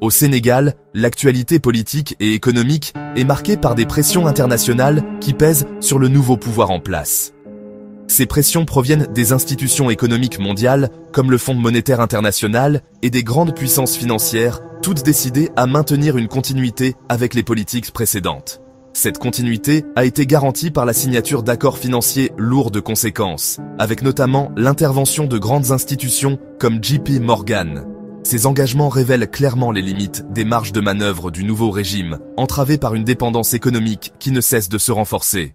Au Sénégal, l'actualité politique et économique est marquée par des pressions internationales qui pèsent sur le nouveau pouvoir en place. Ces pressions proviennent des institutions économiques mondiales, comme le Fonds monétaire international, et des grandes puissances financières, toutes décidées à maintenir une continuité avec les politiques précédentes. Cette continuité a été garantie par la signature d'accords financiers lourds de conséquences, avec notamment l'intervention de grandes institutions comme JP Morgan. Ces engagements révèlent clairement les limites des marges de manœuvre du nouveau régime, entravé par une dépendance économique qui ne cesse de se renforcer.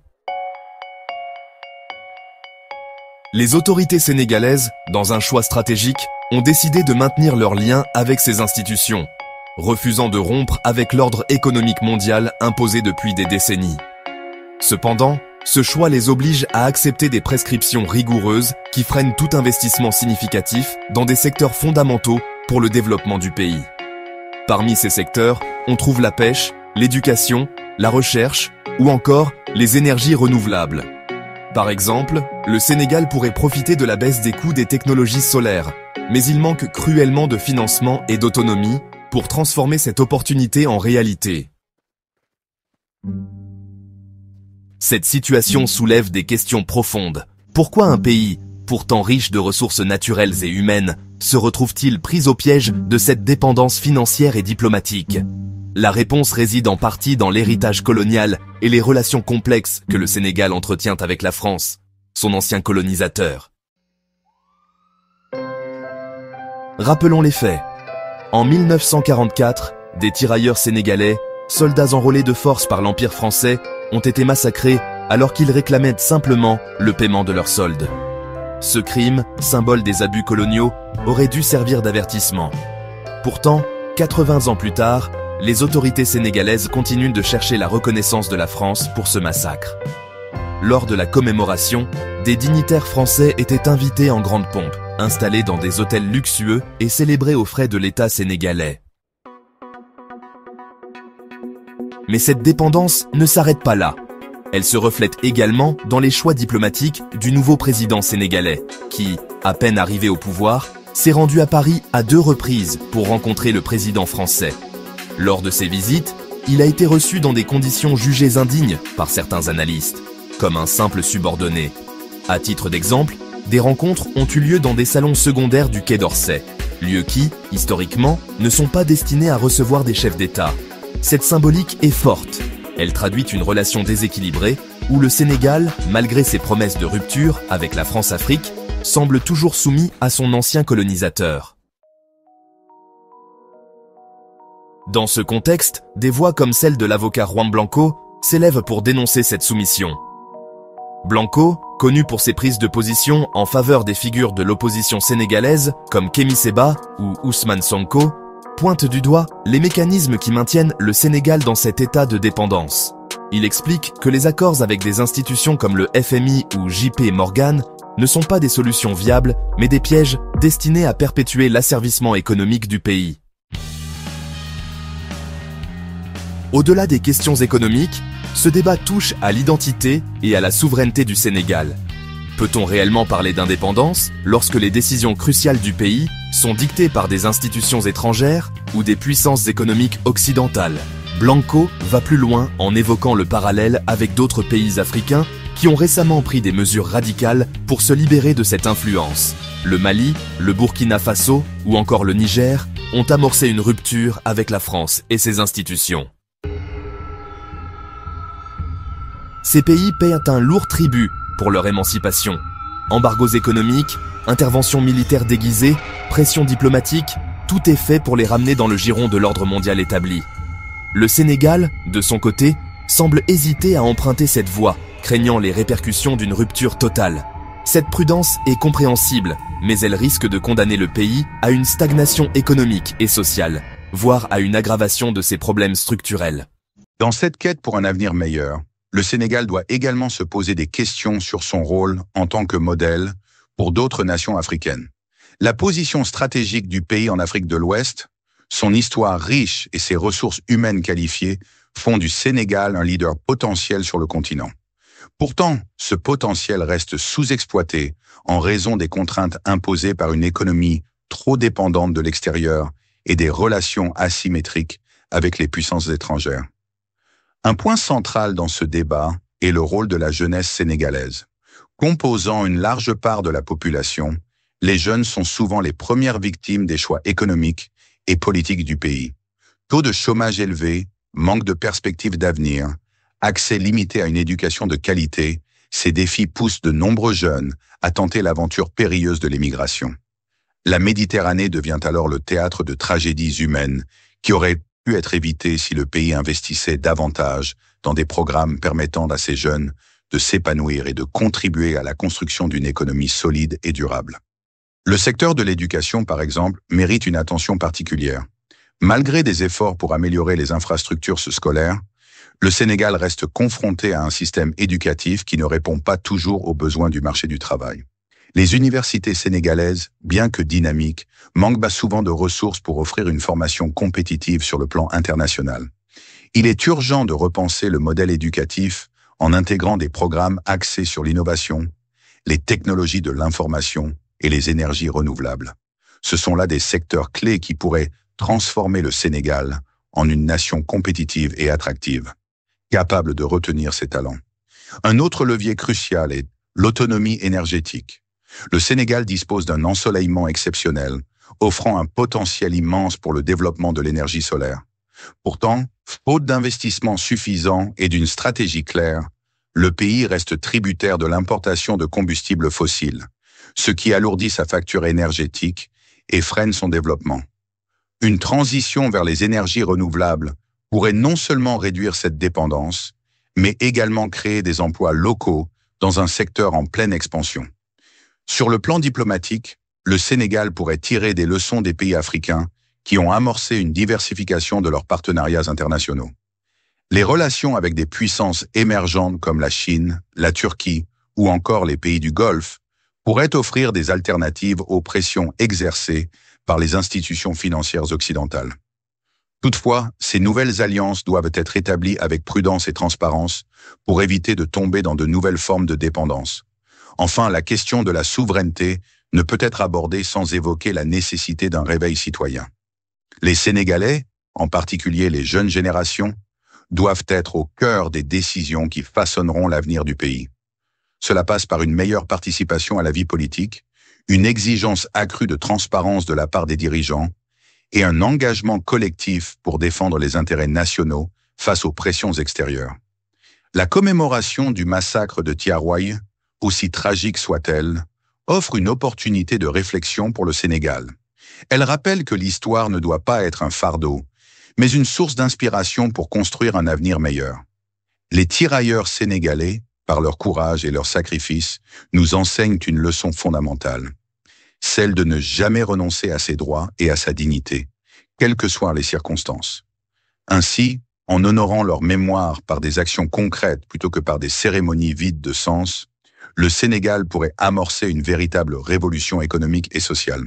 Les autorités sénégalaises, dans un choix stratégique, ont décidé de maintenir leurs liens avec ces institutions, refusant de rompre avec l'ordre économique mondial imposé depuis des décennies. Cependant, ce choix les oblige à accepter des prescriptions rigoureuses qui freinent tout investissement significatif dans des secteurs fondamentaux pour le développement du pays. Parmi ces secteurs, on trouve la pêche, l'éducation, la recherche ou encore les énergies renouvelables. Par exemple, le Sénégal pourrait profiter de la baisse des coûts des technologies solaires, mais il manque cruellement de financement et d'autonomie pour transformer cette opportunité en réalité. Cette situation soulève des questions profondes. Pourquoi un pays, pourtant riche de ressources naturelles et humaines, se retrouve-t-il pris au piège de cette dépendance financière et diplomatique? La réponse réside en partie dans l'héritage colonial et les relations complexes que le Sénégal entretient avec la France, son ancien colonisateur. Rappelons les faits. En 1944, des tirailleurs sénégalais, soldats enrôlés de force par l'Empire français, ont été massacrés alors qu'ils réclamaient simplement le paiement de leurs soldes. Ce crime, symbole des abus coloniaux, aurait dû servir d'avertissement. Pourtant, 80 ans plus tard, les autorités sénégalaises continuent de chercher la reconnaissance de la France pour ce massacre. Lors de la commémoration, des dignitaires français étaient invités en grande pompe, installés dans des hôtels luxueux et célébrés aux frais de l'État sénégalais. Mais cette dépendance ne s'arrête pas là. Elle se reflète également dans les choix diplomatiques du nouveau président sénégalais, qui, à peine arrivé au pouvoir, s'est rendu à Paris à 2 reprises pour rencontrer le président français. Lors de ces visites, il a été reçu dans des conditions jugées indignes par certains analystes, comme un simple subordonné. À titre d'exemple, des rencontres ont eu lieu dans des salons secondaires du Quai d'Orsay, lieux qui, historiquement, ne sont pas destinés à recevoir des chefs d'État. Cette symbolique est forte. Elle traduit une relation déséquilibrée où le Sénégal, malgré ses promesses de rupture avec la France-Afrique, semble toujours soumis à son ancien colonisateur. Dans ce contexte, des voix comme celle de l'avocat Juan Blanco s'élèvent pour dénoncer cette soumission. Blanco, connu pour ses prises de position en faveur des figures de l'opposition sénégalaise comme Kémi Séba ou Ousmane Sonko, pointe du doigt les mécanismes qui maintiennent le Sénégal dans cet état de dépendance. Il explique que les accords avec des institutions comme le FMI ou JP Morgan ne sont pas des solutions viables, mais des pièges destinés à perpétuer l'asservissement économique du pays. Au-delà des questions économiques, ce débat touche à l'identité et à la souveraineté du Sénégal. Peut-on réellement parler d'indépendance lorsque les décisions cruciales du pays sont dictées par des institutions étrangères ou des puissances économiques occidentales? Blanco va plus loin en évoquant le parallèle avec d'autres pays africains qui ont récemment pris des mesures radicales pour se libérer de cette influence. Le Mali, le Burkina Faso ou encore le Niger ont amorcé une rupture avec la France et ses institutions. Ces pays paient un lourd tribut pour leur émancipation. Embargos économiques, interventions militaires déguisées, pression diplomatique, tout est fait pour les ramener dans le giron de l'ordre mondial établi. Le Sénégal, de son côté, semble hésiter à emprunter cette voie, craignant les répercussions d'une rupture totale. Cette prudence est compréhensible, mais elle risque de condamner le pays à une stagnation économique et sociale, voire à une aggravation de ses problèmes structurels. Dans cette quête pour un avenir meilleur, le Sénégal doit également se poser des questions sur son rôle en tant que modèle pour d'autres nations africaines. La position stratégique du pays en Afrique de l'Ouest, son histoire riche et ses ressources humaines qualifiées font du Sénégal un leader potentiel sur le continent. Pourtant, ce potentiel reste sous-exploité en raison des contraintes imposées par une économie trop dépendante de l'extérieur et des relations asymétriques avec les puissances étrangères. Un point central dans ce débat est le rôle de la jeunesse sénégalaise. Composant une large part de la population, les jeunes sont souvent les premières victimes des choix économiques et politiques du pays. Taux de chômage élevé, manque de perspectives d'avenir, accès limité à une éducation de qualité, ces défis poussent de nombreux jeunes à tenter l'aventure périlleuse de l'émigration. La Méditerranée devient alors le théâtre de tragédies humaines qui auraient pu être évitées si le pays investissait davantage dans des programmes permettant à ces jeunes de s'épanouir et de contribuer à la construction d'une économie solide et durable. Le secteur de l'éducation, par exemple, mérite une attention particulière. Malgré des efforts pour améliorer les infrastructures scolaires, le Sénégal reste confronté à un système éducatif qui ne répond pas toujours aux besoins du marché du travail. Les universités sénégalaises, bien que dynamiques, manquent souvent de ressources pour offrir une formation compétitive sur le plan international. Il est urgent de repenser le modèle éducatif en intégrant des programmes axés sur l'innovation, les technologies de l'information et les énergies renouvelables. Ce sont là des secteurs clés qui pourraient transformer le Sénégal en une nation compétitive et attractive, capable de retenir ses talents. Un autre levier crucial est l'autonomie énergétique. Le Sénégal dispose d'un ensoleillement exceptionnel, offrant un potentiel immense pour le développement de l'énergie solaire. Pourtant, faute d'investissements suffisants et d'une stratégie claire, le pays reste tributaire de l'importation de combustibles fossiles, ce qui alourdit sa facture énergétique et freine son développement. Une transition vers les énergies renouvelables pourrait non seulement réduire cette dépendance, mais également créer des emplois locaux dans un secteur en pleine expansion. Sur le plan diplomatique, le Sénégal pourrait tirer des leçons des pays africains qui ont amorcé une diversification de leurs partenariats internationaux. Les relations avec des puissances émergentes comme la Chine, la Turquie ou encore les pays du Golfe pourraient offrir des alternatives aux pressions exercées par les institutions financières occidentales. Toutefois, ces nouvelles alliances doivent être établies avec prudence et transparence pour éviter de tomber dans de nouvelles formes de dépendance. Enfin, la question de la souveraineté ne peut être abordée sans évoquer la nécessité d'un réveil citoyen. Les Sénégalais, en particulier les jeunes générations, doivent être au cœur des décisions qui façonneront l'avenir du pays. Cela passe par une meilleure participation à la vie politique, une exigence accrue de transparence de la part des dirigeants et un engagement collectif pour défendre les intérêts nationaux face aux pressions extérieures. La commémoration du massacre de Thiaroye, aussi tragique soit-elle, offre une opportunité de réflexion pour le Sénégal. Elle rappelle que l'histoire ne doit pas être un fardeau, mais une source d'inspiration pour construire un avenir meilleur. Les tirailleurs sénégalais, par leur courage et leur sacrifice, nous enseignent une leçon fondamentale, celle de ne jamais renoncer à ses droits et à sa dignité, quelles que soient les circonstances. Ainsi, en honorant leur mémoire par des actions concrètes plutôt que par des cérémonies vides de sens, le Sénégal pourrait amorcer une véritable révolution économique et sociale.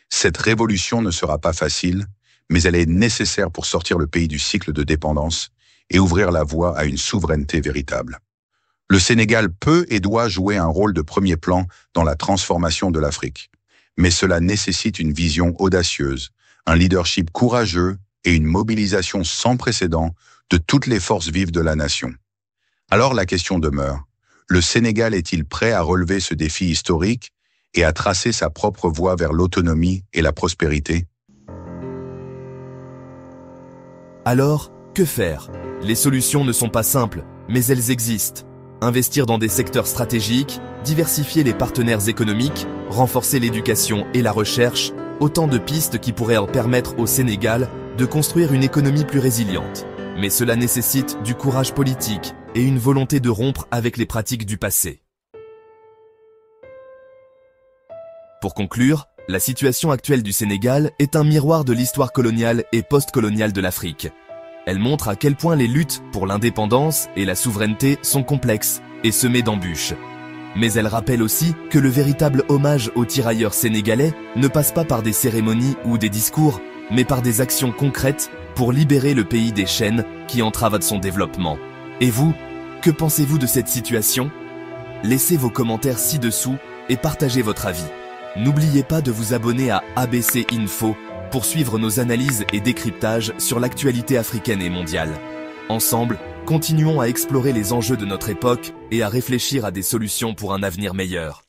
Cette révolution ne sera pas facile, mais elle est nécessaire pour sortir le pays du cycle de dépendance et ouvrir la voie à une souveraineté véritable. Le Sénégal peut et doit jouer un rôle de premier plan dans la transformation de l'Afrique. Mais cela nécessite une vision audacieuse, un leadership courageux et une mobilisation sans précédent de toutes les forces vives de la nation. Alors la question demeure, le Sénégal est-il prêt à relever ce défi historique et à tracer sa propre voie vers l'autonomie et la prospérité? Alors, que faire? Les solutions ne sont pas simples, mais elles existent. Investir dans des secteurs stratégiques, diversifier les partenaires économiques, renforcer l'éducation et la recherche, autant de pistes qui pourraient en permettre au Sénégal de construire une économie plus résiliente. Mais cela nécessite du courage politique et une volonté de rompre avec les pratiques du passé. Pour conclure, la situation actuelle du Sénégal est un miroir de l'histoire coloniale et post-coloniale de l'Afrique. Elle montre à quel point les luttes pour l'indépendance et la souveraineté sont complexes et semées d'embûches. Mais elle rappelle aussi que le véritable hommage aux tirailleurs sénégalais ne passe pas par des cérémonies ou des discours, mais par des actions concrètes pour libérer le pays des chaînes qui entravent son développement. Et vous, que pensez-vous de cette situation? Laissez vos commentaires ci-dessous et partagez votre avis. N'oubliez pas de vous abonner à ABC Info pour suivre nos analyses et décryptages sur l'actualité africaine et mondiale. Ensemble, continuons à explorer les enjeux de notre époque et à réfléchir à des solutions pour un avenir meilleur.